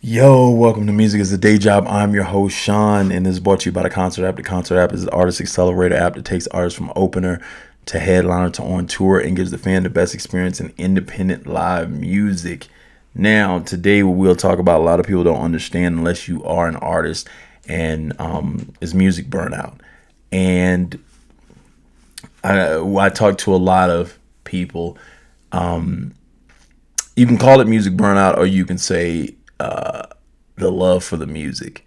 Yo, welcome to Music is a Day Job. I'm your host, Sean, and this is brought to you by the Concert app. The Concert app is an artist accelerator app that takes artists from opener to headliner to on tour and gives the fan the best experience in independent live music. Now, today we'll talk about a lot of people don't understand unless you are an artist, and is music burnout. And I talk to a lot of people. You can call it music burnout, or you can say the love for the music.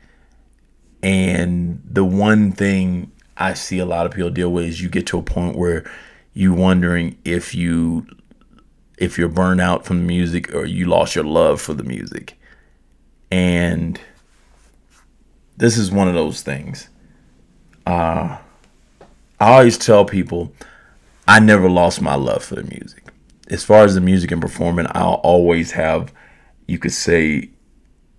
And the one thing I see a lot of people deal with is you get to a point where you wondering if you're burned out from the music or you lost your love for the music. And this is one of those things. I always tell people I never lost my love for the music. As far as the music and performing, I'll always have, you could say,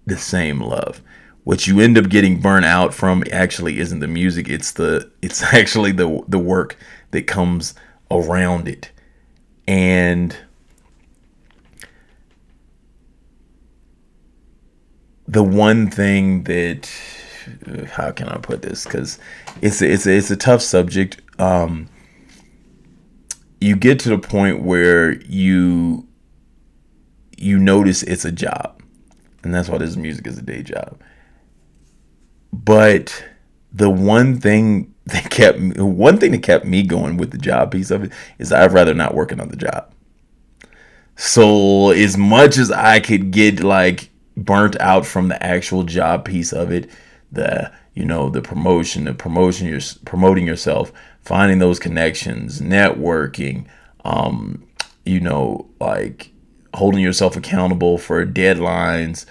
the same love. What you end up getting burnt out from actually isn't the music, it's actually the work that comes around it. And the one thing that, how can I put this, because it's a tough subject. You get to the point where you notice it's a job, and that's why this music is a day job. But the one thing that kept me going with the job piece of it is I'd rather not work another job. So as much as I could get like burnt out from the actual job piece of it, the promotion, you're promoting yourself, finding those connections, networking, like holding yourself accountable for deadlines,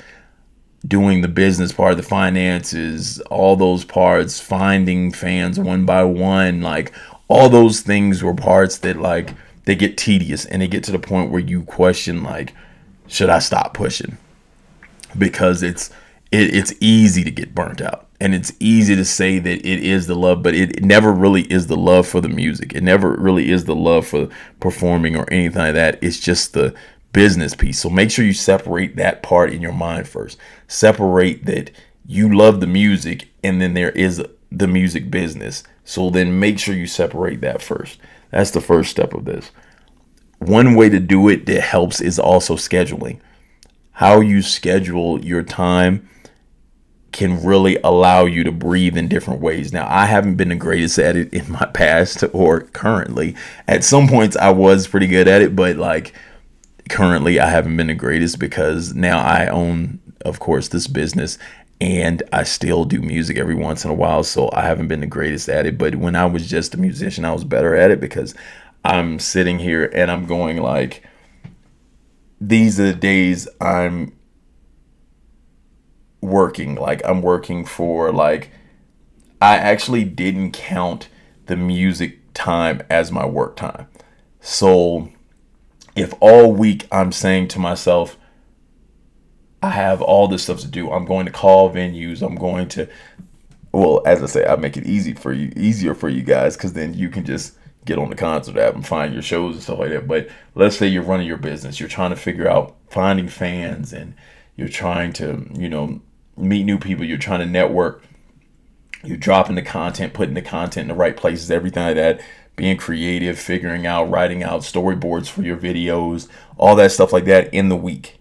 doing the business part, the finances, all those parts, finding fans one by one, like all those things were parts that like they get tedious and they get to the point where you question like, should I stop pushing? Because it's easy to get burnt out, and it's easy to say that it is the love, but it never really is the love for the music. It never really is the love for performing or anything like that. It's just the business piece. So make sure you separate that part in your mind first. Separate that you love the music, and then there is the music business. So then make sure you separate that first. That's the first step of this. One way to do it that helps is also scheduling. How you schedule your time can really allow you to breathe in different ways. Now, I haven't been the greatest at it in my past or currently. At some points, I was pretty good at it, but like currently, I haven't been the greatest because now I own, of course, this business, and I still do music every once in a while. So I haven't been the greatest at it. But when I was just a musician, I was better at it because I'm sitting here and I'm going like, these are the days I'm working. Like I'm working for like, I actually didn't count the music time as my work time. So if all week I'm saying to myself, I have all this stuff to do, I'm going to call venues, I'm going to, well, as I say, I make it easier for you guys, because then you can just get on the Concert app and find your shows and stuff like that. But let's say you're running your business, you're trying to figure out finding fans, and you're trying to, meet new people, you're trying to network, you're dropping the content, putting the content in the right places, everything like that, being creative, figuring out, writing out storyboards for your videos, all that stuff like that in the week.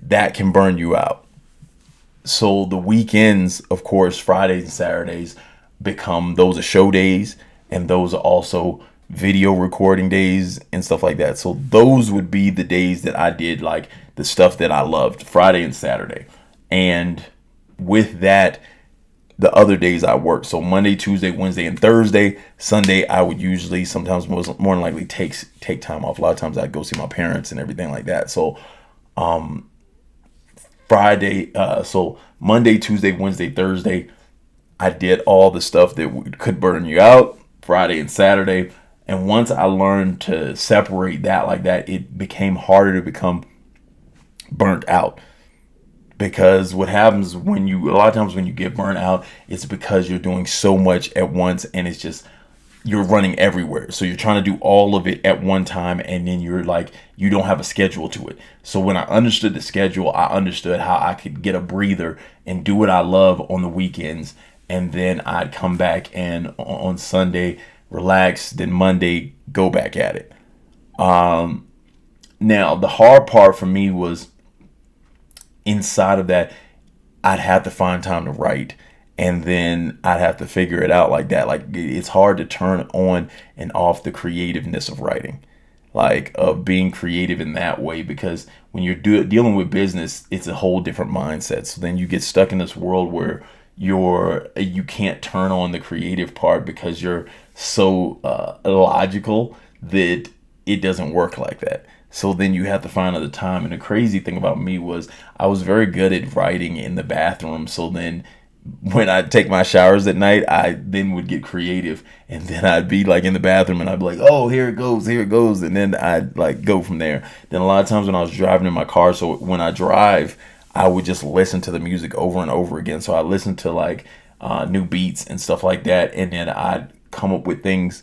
That can burn you out. So the weekends, of course, Fridays and Saturdays those are show days, and those are also video recording days and stuff like that. So those would be the days that I did like the stuff that I loved, Friday and Saturday. And with that, the other days I work. So Monday, Tuesday, Wednesday, and Thursday. Sunday, I would usually, sometimes more than likely take time off. A lot of times I'd go see my parents and everything like that. So so Monday, Tuesday, Wednesday, Thursday, I did all the stuff that could burn you out, Friday and Saturday. And once I learned to separate that like that, it became harder to become burnt out. Because what happens a lot of times when you get burnt out, it's because you're doing so much at once, and it's just you're running everywhere. So you're trying to do all of it at one time, and then you're like, you don't have a schedule to it. So when I understood the schedule, I understood how I could get a breather and do what I love on the weekends. And then I'd come back and on Sunday, relax, then Monday, go back at it. Now, the hard part for me was inside of that, I'd have to find time to write, and then I'd have to figure it out like that. Like, it's hard to turn on and off the creativeness of writing, like of being creative in that way, because when you're dealing with business, it's a whole different mindset. So then you get stuck in this world where you can't turn on the creative part because you're so illogical that it doesn't work like that. So then you have to find other time. And the crazy thing about me was I was very good at writing in the bathroom. So then when I take my showers at night, I then would get creative, and then I'd be like in the bathroom and I'd be like, oh, here it goes, here it goes. And then I'd like go from there. Then a lot of times when I was driving in my car, so when I drive, I would just listen to the music over and over again. So I listened to like new beats and stuff like that. And then I'd come up with things.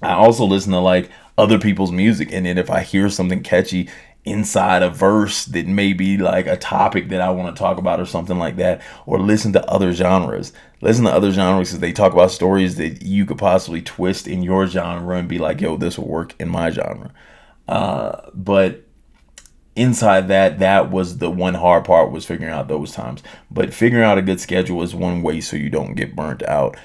I also listen to like other people's music, and then if I hear something catchy inside a verse that may be like a topic that I want to talk about or something like that, or listen to other genres. Listen to other genres because they talk about stories that you could possibly twist in your genre and be like, yo, this will work in my genre. But inside that, that was the one hard part, was figuring out those times. But figuring out a good schedule is one way so you don't get burnt out.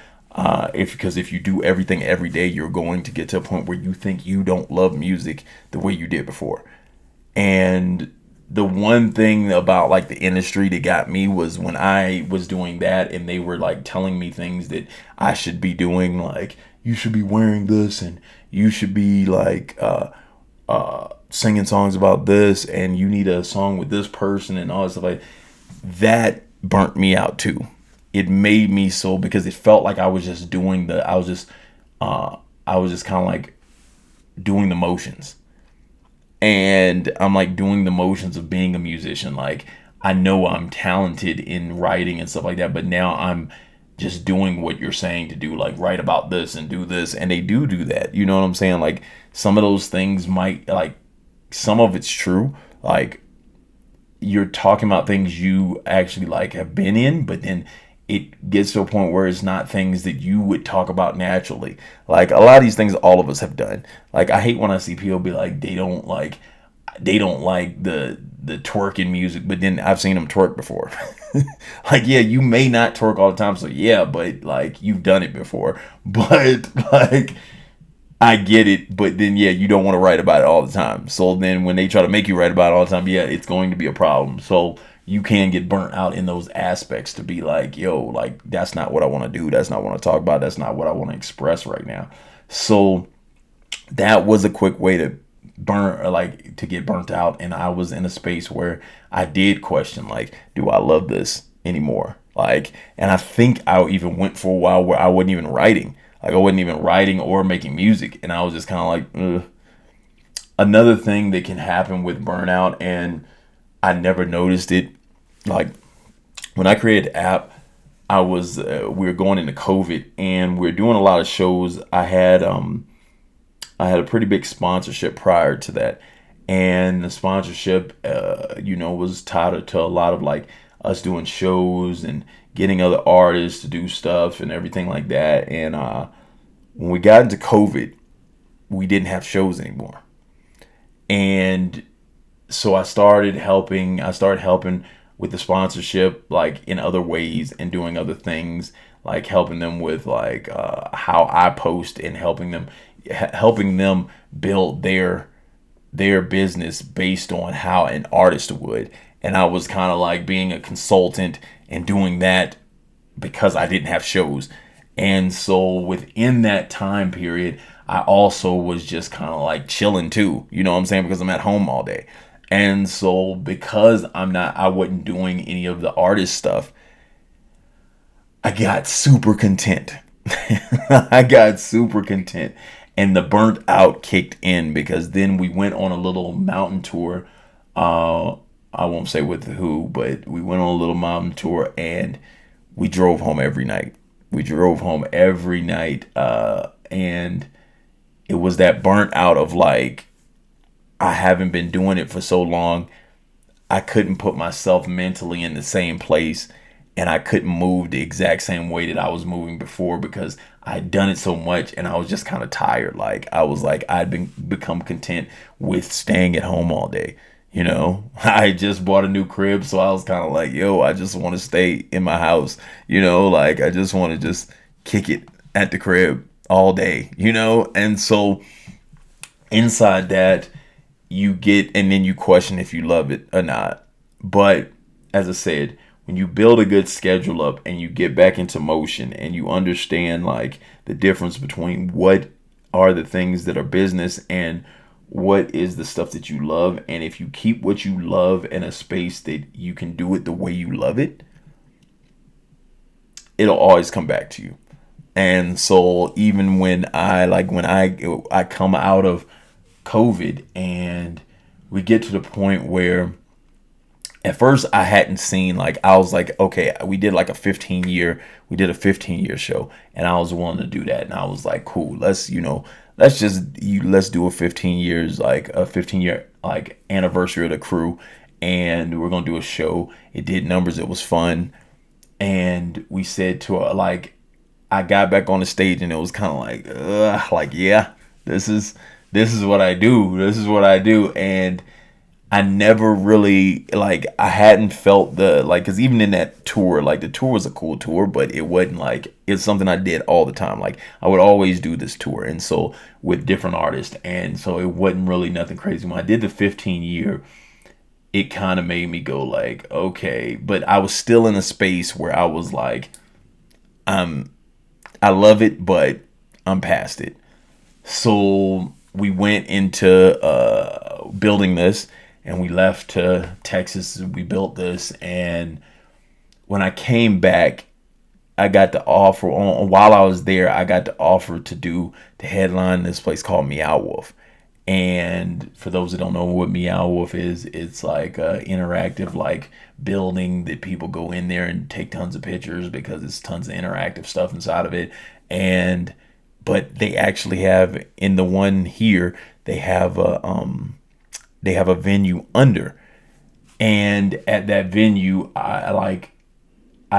Because if you do everything every day, you're going to get to a point where you think you don't love music the way you did before. And the one thing about like the industry that got me was when I was doing that and they were like telling me things that I should be doing, like you should be wearing this and you should be like singing songs about this and you need a song with this person and all that stuff like that. Burnt me out too. It made me so, because it felt like I was just doing I was just kind of like doing the motions. And I'm like doing the motions of being a musician. Like, I know I'm talented in writing and stuff like that, but now I'm just doing what you're saying to do, like write about this and do this. And they do that. You know what I'm saying? Like, some of those things might, like, some of it's true. Like, you're talking about things you actually like have been in, but then it gets to a point where it's not things that you would talk about naturally. Like, a lot of these things all of us have done. Like, I hate when I see people be like, they don't like the twerking music, but then I've seen them twerk before. Like, yeah, you may not twerk all the time, so yeah, but like you've done it before. But like, I get it, but then yeah, you don't want to write about it all the time. So then when they try to make you write about it all the time, yeah, it's going to be a problem. So you can get burnt out in those aspects to be like, yo, like that's not what I want to do. That's not what I want to talk about. That's not what I want to express right now. So that was a quick way to to get burnt out. And I was in a space where I did question, like, do I love this anymore? Like, and I think I even went for a while where I wasn't even writing. Like, I wasn't even writing or making music. And I was just kind of like, ugh. Another thing that can happen with burnout, and I never noticed it, like when I created the app, we were going into COVID and we were doing a lot of shows. I had a pretty big sponsorship prior to that, and the sponsorship, was tied to a lot of like us doing shows and getting other artists to do stuff and everything like that. And when we got into COVID, we didn't have shows anymore, and so I started helping. With the sponsorship, like in other ways, and doing other things, like helping them with like how I post, and helping them build their business based on how an artist would. And I was kind of like being a consultant and doing that because I didn't have shows. And so within that time period, I also was just kind of like chilling too. You know what I'm saying? Because I'm at home all day. And so because I wasn't doing any of the artist stuff, I got super content. I got super content. And the burnt out kicked in, because then we went on a little mountain tour. I won't say with who, but we went on a little mountain tour and we drove home every night. We drove home every night. And it was that burnt out of like, I haven't been doing it for so long. I couldn't put myself mentally in the same place, and I couldn't move the exact same way that I was moving before because I had done it so much and I was just kind of tired. Like I was like, I'd become content with staying at home all day. You know, I just bought a new crib, so I was kind of like, yo, I just want to stay in my house. You know, like I just want to just kick it at the crib all day, you know? And so inside that, you get, and then you question if you love it or not. But as I said, when you build a good schedule up and you get back into motion and you understand like the difference between what are the things that are business and what is the stuff that you love, and if you keep what you love in a space that you can do it the way you love it, it'll always come back to you. And so even when I come out of COVID and we get to the point where at first I hadn't seen, like I was like, okay, we did like a 15-year show, and I was willing to do that, and I was like, cool, let's do a 15-year like anniversary of the crew, and we're gonna do a show. It did numbers, it was fun, and we said to like, I got back on the stage and it was kind of like, yeah, this is what I do. This is what I do. And I never really, like, I hadn't felt because even in that tour, like the tour was a cool tour, but it wasn't like, it's something I did all the time. Like I would always do this tour. And so with different artists. And so it wasn't really nothing crazy. When I did the 15-year, it kind of made me go like, okay, but I was still in a space where I was like, I love it, but I'm past it. So we went into building this, and we left to Texas. We built this, and when I came back, I got the offer. While I was there, I got the offer to headline this place called Meow Wolf. And for those that don't know what Meow Wolf is, it's like a interactive like building that people go in there and take tons of pictures because it's tons of interactive stuff inside of it. And but they actually have, in the one here, they have a venue under. And at that venue, I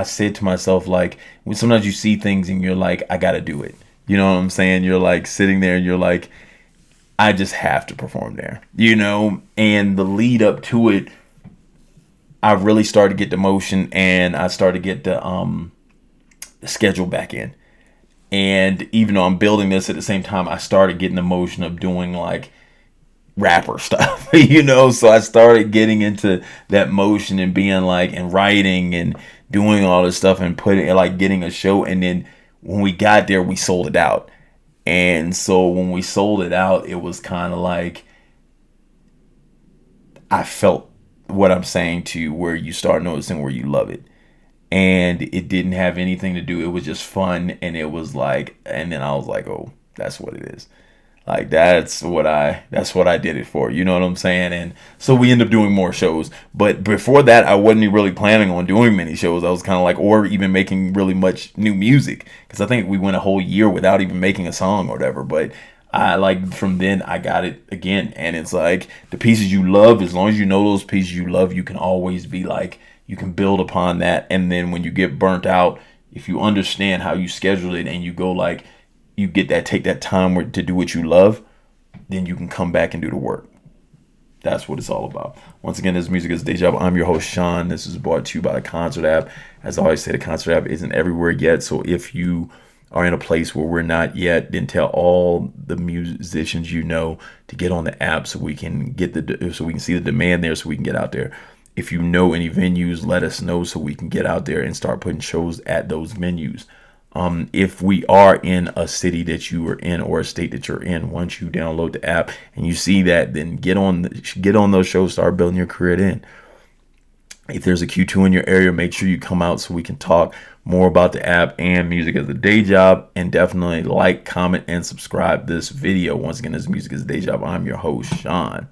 said to myself, like, when sometimes you see things and you're like, I gotta do it. You know what I'm saying? You're like sitting there and you're like, I just have to perform there, you know? And the lead up to it, I really started to get the motion, and I started to get the schedule back in. And even though I'm building this at the same time, I started getting the motion of doing like rapper stuff, you know? So I started getting into that motion and being like, and writing and doing all this stuff and getting a show. And then when we got there, we sold it out. And so when we sold it out, it was kind of like, I felt what I'm saying to you, where you start noticing where you love it. And it didn't have anything to do. It was just fun. And it was like, and then I was like, oh, that's what it is. Like, that's what I did it for. You know what I'm saying? And so we end up doing more shows. But before that, I wasn't really planning on doing many shows. I was kind of like, or even making really much new music. Because I think we went a whole year without even making a song or whatever. But from then I got it again. And it's like the pieces you love, as long as you know those pieces you love, you can always be like, you can build upon that. And then when you get burnt out, if you understand how you schedule it and you go like, you take that time to do what you love, then you can come back and do the work. That's what it's all about. Once again, this Music is Day Job. I'm your host, Sean. This is brought to you by the Concert app. As I always say, the Concert app isn't everywhere yet. So if you are in a place where we're not yet, then tell all the musicians you know to get on the app so we can see the demand there, so we can get out there. If you know any venues, let us know so we can get out there and start putting shows at those venues. If we are in a city that you are in or a state that you're in, once you download the app and you see that, then get on those shows, start building your career in. If there's a Q2 in your area, make sure you come out so we can talk more about the app and Music as a Day Job. And definitely like, comment, and subscribe this video. Once again, this Music as a Day Job. I'm your host, Sean.